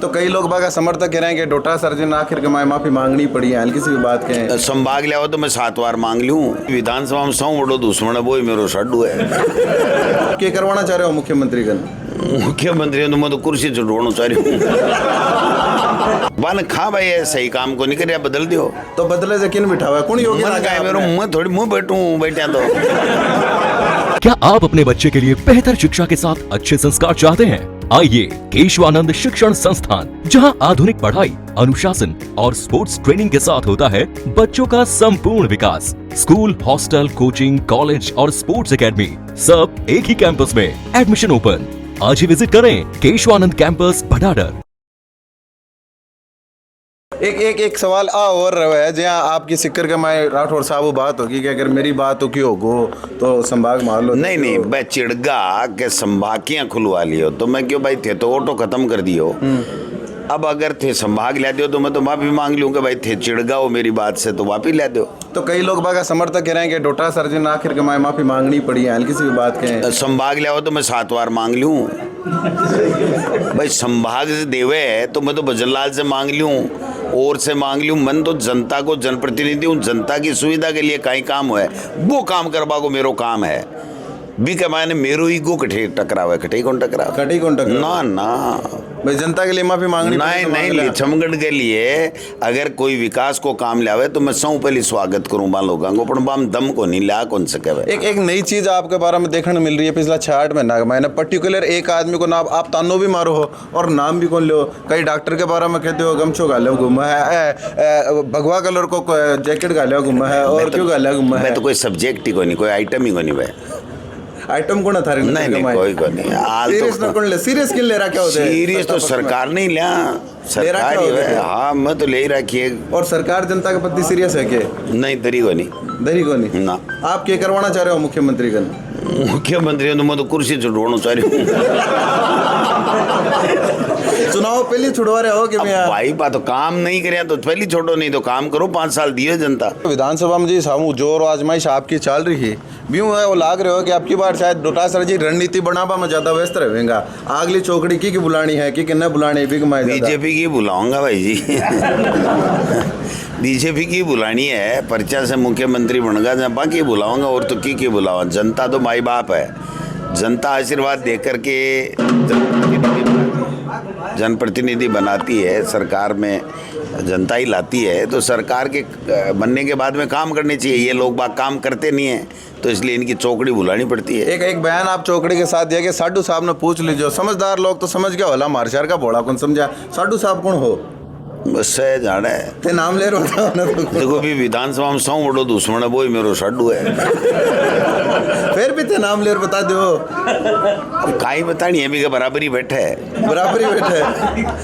तो कई लोग बागा समर्थक कह रहे हैं कि डोटा सर्जन आखिर के माफी मांगनी पड़ी है, हल्की सी भी बात कहें। संभाग लिया हो तो मैं 7 बार मांग लूं। विधानसभा में 100 वोटों दुश्मन है, वो ही मेरो साडू है। क्या करवाना चाह रहे हो मुख्यमंत्री का? मुख्यमंत्री तो मैं तो कुर्सी चढ़वाना चाह रही हूँ। बन खा भाई है, सही काम को नहीं कर बदल दियो तो बदले से किन बिठावा कौन योगी मेरो मैं थोड़ी मुंह बैठूं बैठा तो। क्या आप अपने बच्चे के लिए बेहतर शिक्षा के साथ अच्छे संस्कार चाहते हैं? आइए केशवानंद शिक्षण संस्थान, जहां आधुनिक पढ़ाई, अनुशासन और स्पोर्ट्स ट्रेनिंग के साथ होता है बच्चों का संपूर्ण विकास। स्कूल, हॉस्टल, कोचिंग, कॉलेज और स्पोर्ट्स एकेडमी सब एक ही कैंपस में। Admission open. आज ही विजिट करें केशवानंद कैंपस भटाडर। एक सवाल और रहा है जहाँ आपकी सिक्कर के माए राठौर साहब बात होगी कि अगर मेरी बात हो की होगो तो संभाग मार लो। नहीं मैं चिड़गा के संभागियां खुलवा लियो तो मैं क्यों भाई थे तो ऑटो खत्म कर दियो। अब अगर थे संभाग ला दियो तो मैं तो माफी मांग लूंगा भाई थे चिड़गा हो मेरी बात से तो वापी ला दो। तो कई लोग बागा समर्थक कह रहे हैं कि डोटा सर्जन आखिर के माए माफी मांगनी पड़ी है, हल्की सी भी बात कहें। संभाग लिया हो तो मैं 7 बार मांग लूं। भाई संभाग से देवे है तो मैं तो भजनलाल से मांग लूं और से मांग लूं। मन तो जनता को जनप्रतिनिधि हूँ, जनता की सुविधा के लिए कहीं काम है वो काम करवा को मेरो काम है। भी के मायने मेरो ईगो कठे टकरावे कठे कौन टकरावे ना भाई जनता के लिए माफी मांगनी नहीं छमगढ़ के लिए अगर कोई विकास को काम लावे तो मैं सौ पहले स्वागत करूँ बा लोगों को, पर बाम दम को नहीं ला कौन सके। एक नई चीज आपके बारे में देखने मिल रही है पिछला 6-8 महीना मैंने पर्टिकुलर एक आदमी को नाम आप तानो भी मारो हो और नाम भी कौन लो। कई डॉक्टर के बारे में कहते हो गमछो गाले घूमा है, भगवा कलर को जैकेट गाले घूमा है और क्यों गाले घूमा है। तो कोई सब्जेक्ट ही कोई नहीं, कोई आइटम ही कोई नहीं भाई। आइटम कौन था? नहीं कोई को नहीं। सीरियस तो कौन ले, सीरियस किन ले रहा क्या होता है? सीरियस तो सरकार नहीं लिया, सरकार ही है। हाँ मैं तो ले ही रखी है। और सरकार जनता के प्रति सीरियस है के? नहीं दरी को नहीं ना। आप क्या करवाना चाह रहे हो मुख्यमंत्री का? मुख्यमंत्री तो मैं तो कुर्सी चढ़वाना चाह रही हूँ। चुनाव पहले छुड़वा रहे हो कि भाई बात तो काम नहीं करे तो पहले छोड़ो, नहीं तो काम करो। 5 साल दिए जनता। विधानसभा में जी सामू जोर आजमाइश आपकी चल रही है भी है, वो लाग रहे हो कि आपकी बार शायद डोटा सर जी रणनीति बनावा में ज्यादा व्यस्त रहेगा। अगली चौकड़ी की बुलानी है कि न बुलानी? बीजेपी की बुलाऊंगा भाई जी। बीजेपी की बुलानी है, पर्चा से मुख्यमंत्री बनगा जहाँ बाकी बुलाऊंगा और तो की बुलावा। जनता तो माई बाप है, जनता आशीर्वाद दे करके जनप्रतिनिधि बनाती है, सरकार में जनता ही लाती है। तो सरकार के बनने के बाद में काम करने चाहिए। ये लोग बाग काम करते नहीं है तो इसलिए इनकी चौकड़ी बुलानी पड़ती है। एक बयान आप चौकड़ी के साथ दिया कि साडू साहब ने पूछ लीजिए। समझदार लोग तो समझ गया होला, मारशार का भोड़ा कौन समझा। साडू साहब कौन हो? बस है जाना है ते नाम ले रहा था देखो भी विधानसभा में 100 वोटों दुश्मन है, वो ही मेरो साडू है। फिर भी ते नाम ले बता दो। अब काई बतानी है भी का बराबरी बैठे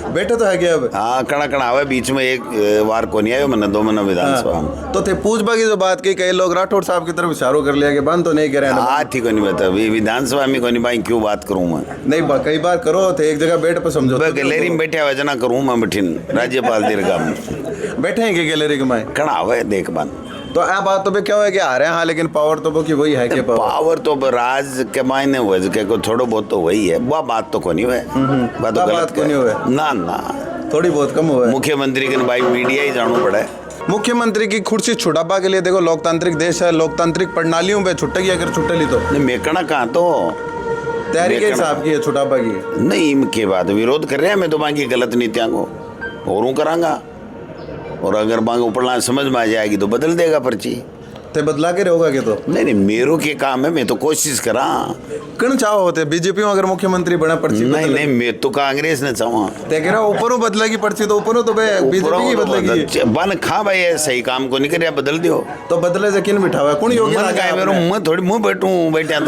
बैठे तो है क्या अब? हाँ कणा आवे बीच में एक वार को नहीं आयो मैंने 2 महीना विधानसभा में। तो थे पूछबा की जो बात की कई लोग राठौड़ साहब की तरफ इशारों कर लिया कि बंद तो नहीं करे। हाँ ठीक नहीं बता विधानसभा में कोई भाई क्यों बात करूँ मैं? नहीं कई बार करो थे एक जगह बैठ पर समझो। गैलरी में बैठे हुए जना करूँ मैं बैठिन राज्यपाल दीर्घा में बैठे हैं गैलरी के में कणा आवे देख बान। तो आ बात तो भी क्या है कि आ रहे हैं। हाँ लेकिन पावर तो वो की वही है कि पावर तो राज के मायने हुए के को थोड़ा बहुत तो वही है। वह बात तो को नहीं हुए, बात को नहीं हुए ना थोड़ी बहुत कम हुआ है। मुख्यमंत्री के भाई मीडिया ही जानू पड़ा है। मुख्यमंत्री की कुर्सी छुटापा के लिए देखो लोकतांत्रिक देश है, लोकतांत्रिक प्रणालियों में छुटेगी अगर छुटेली तो मेकना कहाँ तो तैयारी के हिसाब की है छुटापा की नहीं के बाद विरोध कर रहे हैं। मैं तो बाकी गलत नीतियां को और करांगा और अगर बांग ऊपर समझ में आ जाएगी तो बदल देगा पर्ची। ते बदला के रहोगा के तो नहीं मेरो के काम है, मैं तो कोशिश करा। कौन चाहो होते बीजेपी में अगर मुख्यमंत्री बना पर्ची? नहीं मैं तो कांग्रेस ने चाहूँ। ते कह रहा ऊपरों बदलेगी पर्ची तो ऊपरों तो बीजेपी की बदलेगी। बन खा भाई है सही काम को नहीं कर बदल दियो तो बदले से किन बिठावा कौन योगी मेरो मैं थोड़ी मुँह बैठूं बैठा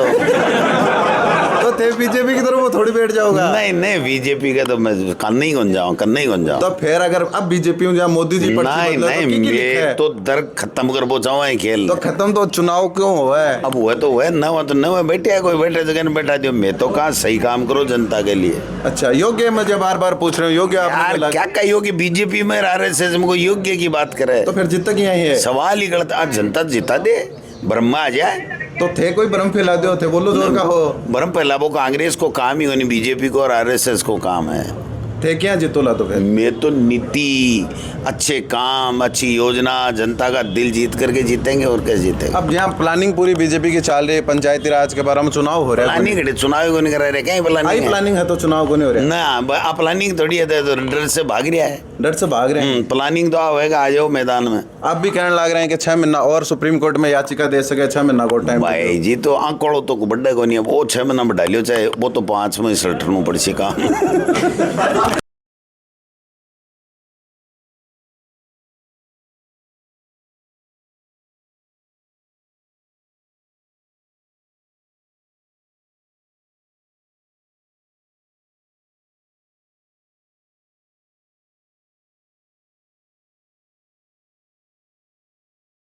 तो थे बीजेपी की तरफ वो थोड़ी बैठ जाओगा। नहीं बीजेपी का तो मैं करना ही कौन जाऊँ तो फिर अगर अब बीजेपी में मोदी जी नहीं तो दर खत्म कर पहुँचाओ खेल तो खत्म तो चुनाव क्यों हुआ है? अब हुआ तो हुआ न हुआ तो न हुआ। बैठे कोई बैठे जगह में बैठा दियो। मैं तो कहा सही काम करो जनता के लिए। अच्छा योग्य मुझे बार पूछ रहे हो योग्य यार क्या का योग्य बीजेपी में RSS में योग्य की बात करे तो फिर जितना की है सवाल ही गलत। आज जनता जिता दे ब्रह्मा आ जाए तो थे कोई भ्रम फैला दो थे बोलो जोर का हो भ्रम फैलावो कांग्रेस को काम ही नहीं बीजेपी को और RSS को काम है। थे क्या जितोला तो फिर मैं तो नीति, अच्छे काम, अच्छी योजना, जनता का दिल जीत करके जीतेंगे और कैसे जीतेंगे। अब यहाँ प्लानिंग पूरी बीजेपी की चाल रही है, पंचायती राज के बारे में चुनाव हो रहा है, प्लानिंग चुनाव को नहीं करा रहे, क्या आई प्लानिंग है? प्लानिंग है तो चुनाव को नहीं हो रहा ना प्लानिंग थोड़ी है, तो डर से भाग रहा है। है, डर से भाग रहे हैं। प्लानिंग तो आएगा, आ जाओ मैदान में। आप भी कहने लग रहे हैं कि 6 महीना और सुप्रीम कोर्ट में याचिका दे सके, 6 महीना को टाइम भाई जी तो आंकड़ो तो बड्डे को नहीं है, वो 6 महीना में डालियो, चाहे वो तो 5 में सल्टनू पड़ सी काम।